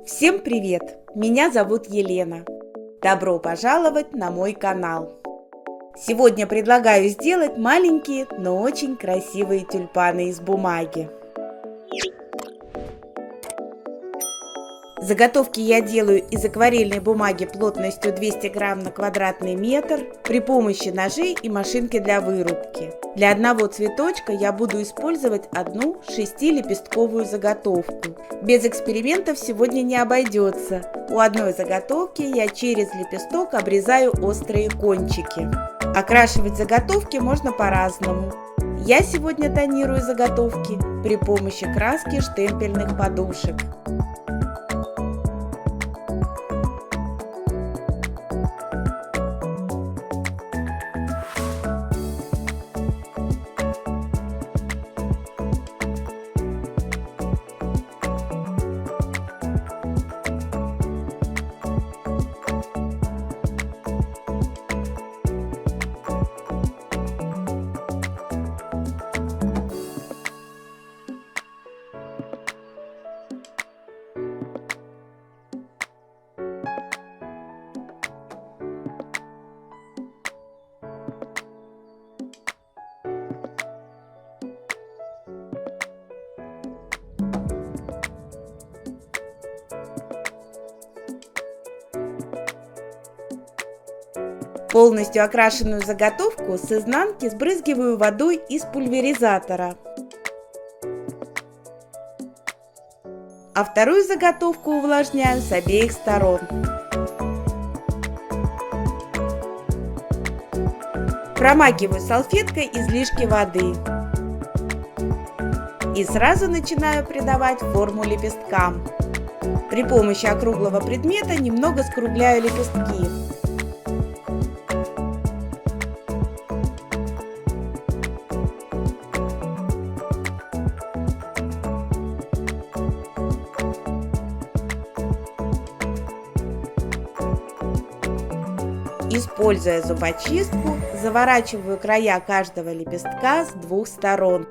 Всем привет! Меня зовут Елена. Добро пожаловать на мой канал. Сегодня предлагаю сделать маленькие, но очень красивые тюльпаны из бумаги. Заготовки я делаю из акварельной бумаги плотностью 200 грамм на квадратный метр при помощи ножей и машинки для вырубки. Для одного цветочка я буду использовать одну 6-лепестковую заготовку. Без экспериментов сегодня не обойдется. У одной заготовки я через лепесток обрезаю острые кончики. Окрашивать заготовки можно по-разному. Я сегодня тонирую заготовки при помощи краски штемпельных подушек. Полностью окрашенную заготовку с изнанки сбрызгиваю водой из пульверизатора. А вторую заготовку увлажняю с обеих сторон. Промакиваю салфеткой излишки воды. И сразу начинаю придавать форму лепесткам. При помощи округлого предмета немного скругляю лепестки. Используя зубочистку, заворачиваю края каждого лепестка с двух сторон.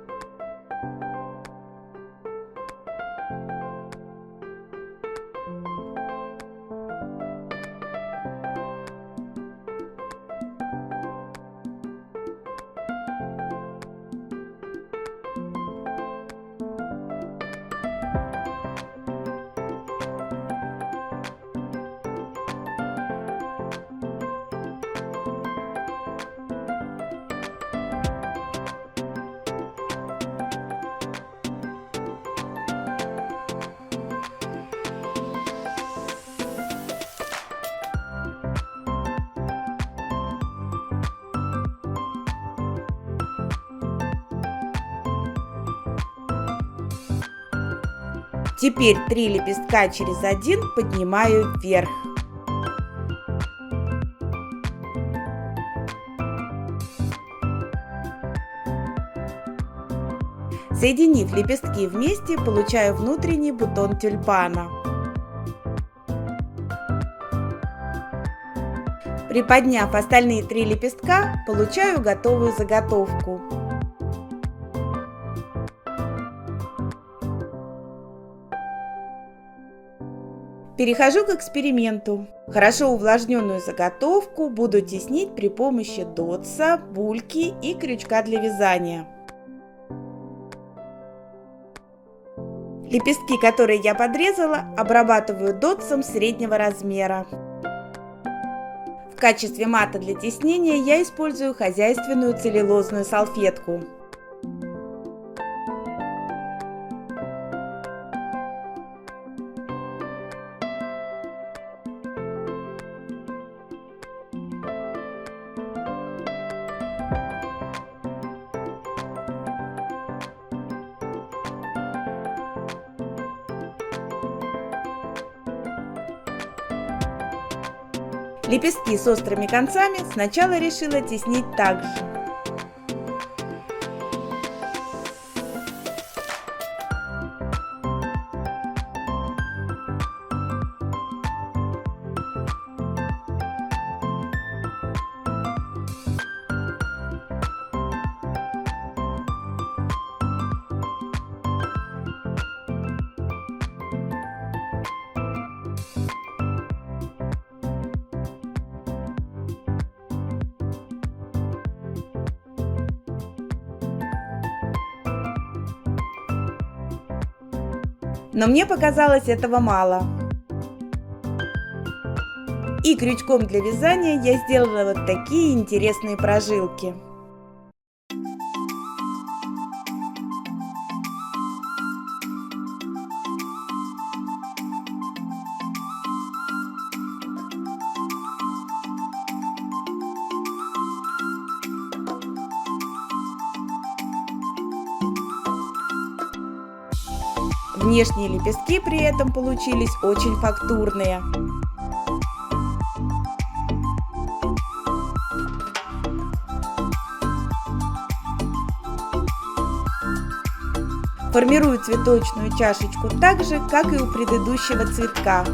Теперь 3 лепестка через один поднимаю вверх. Соединив лепестки вместе, получаю внутренний бутон тюльпана. Приподняв остальные 3 лепестка, получаю готовую заготовку. Перехожу к эксперименту. Хорошо увлажненную заготовку буду теснить при помощи дотса, бульки и крючка для вязания. Лепестки, которые я подрезала, обрабатываю дотсом среднего размера. В качестве мата для теснения я использую хозяйственную целлюлозную салфетку. Лепестки с острыми концами сначала решила теснить так же. Но мне показалось этого мало. И крючком для вязания я сделала вот такие интересные прожилки. Внешние лепестки при этом получились очень фактурные. Формирую цветочную чашечку так же, как и у предыдущего цветка.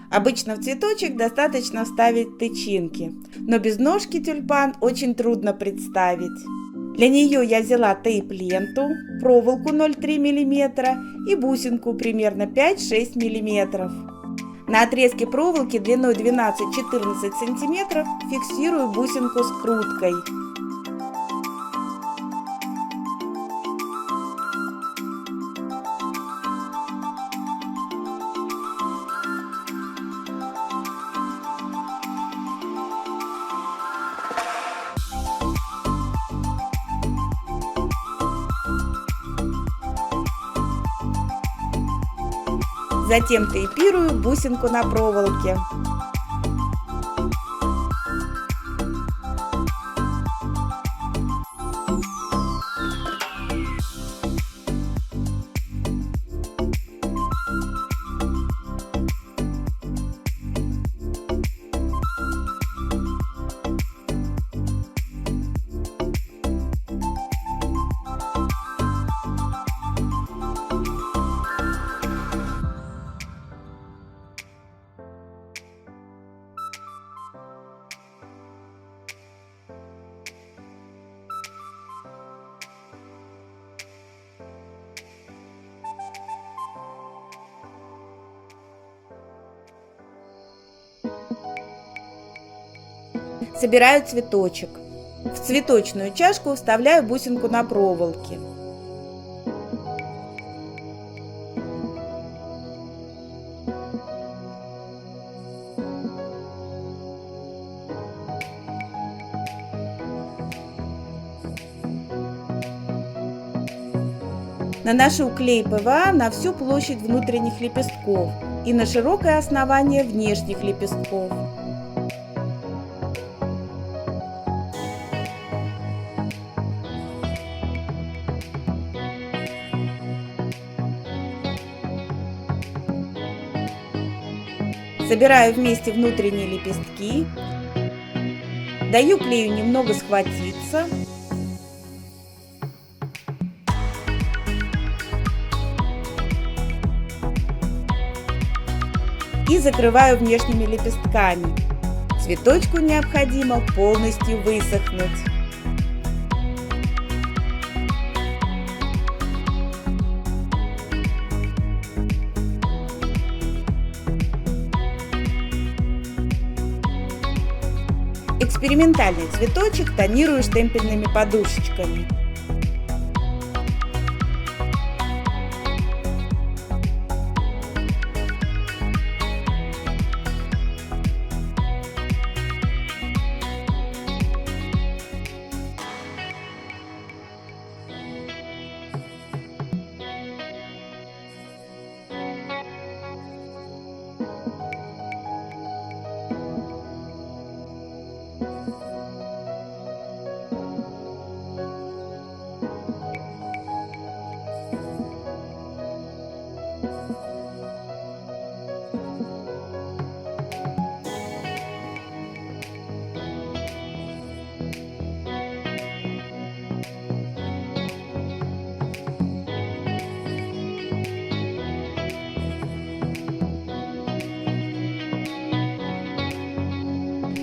Обычно в цветочек достаточно вставить тычинки, но без ножки тюльпан очень трудно представить. Для нее я взяла тейп-ленту, проволоку 0,3 мм и бусинку примерно 5-6 мм. На отрезке проволоки длиной 12-14 см фиксирую бусинку скруткой. Затем тейпирую бусинку на проволоке. Собираю цветочек. В цветочную чашку вставляю бусинку на проволоке. Наношу клей ПВА на всю площадь внутренних лепестков и на широкое основание внешних лепестков. Собираю вместе внутренние лепестки, даю клею немного схватиться. И закрываю внешними лепестками. Цветочку необходимо полностью высохнуть. Экспериментальный цветочек тонирую штемпельными подушечками.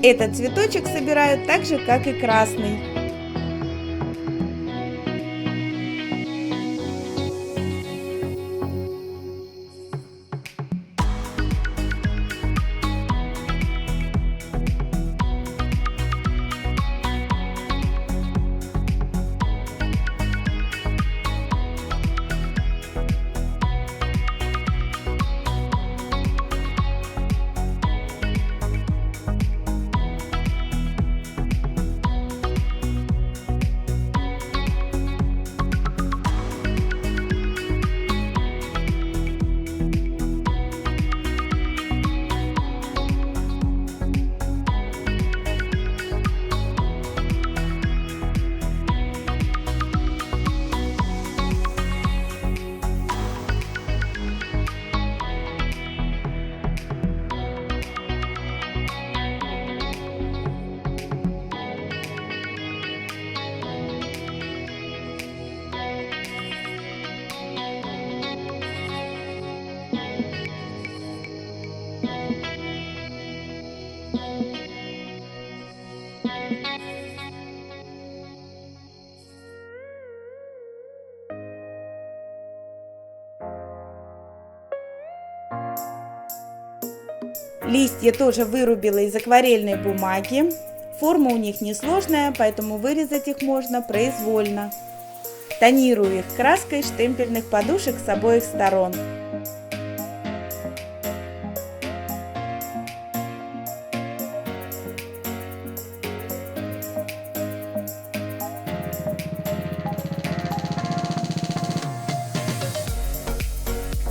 Этот цветочек собираю так же, как и красный. Листья тоже вырубила из акварельной бумаги. Форма у них несложная, поэтому вырезать их можно произвольно. Тонирую их краской штемпельных подушек с обоих сторон.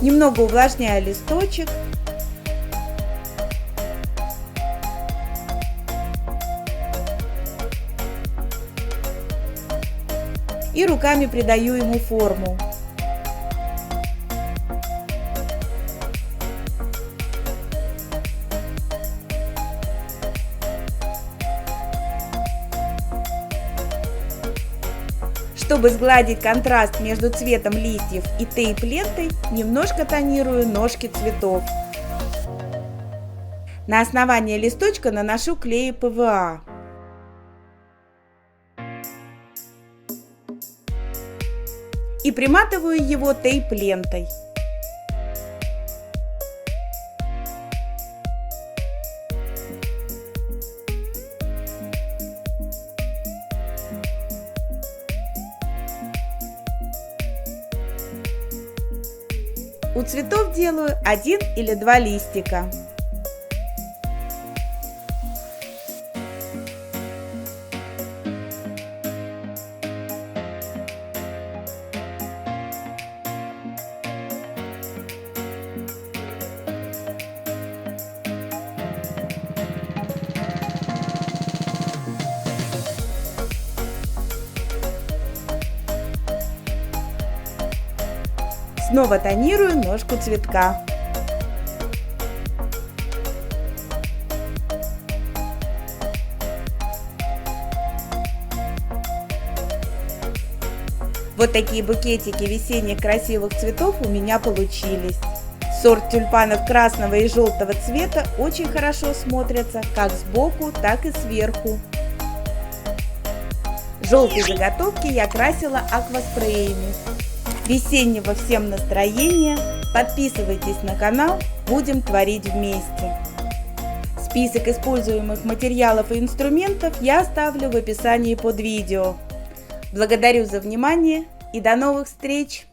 Немного увлажняю листочек. И руками придаю ему форму. Чтобы сгладить контраст между цветом листьев и тейп-лентой, немножко тонирую ножки цветов. На основание листочка наношу клей ПВА. И приматываю его тейп-лентой. У цветов делаю 1 или 2 листика. Снова тонирую ножку цветка. Вот такие букетики весенних красивых цветов у меня получились. Сорт тюльпанов красного и желтого цвета очень хорошо смотрятся как сбоку, так и сверху. Желтые заготовки я красила акваспреями. Весеннего всем настроения, подписывайтесь на канал, будем творить вместе. Список используемых материалов и инструментов я оставлю в описании под видео. Благодарю за внимание и до новых встреч!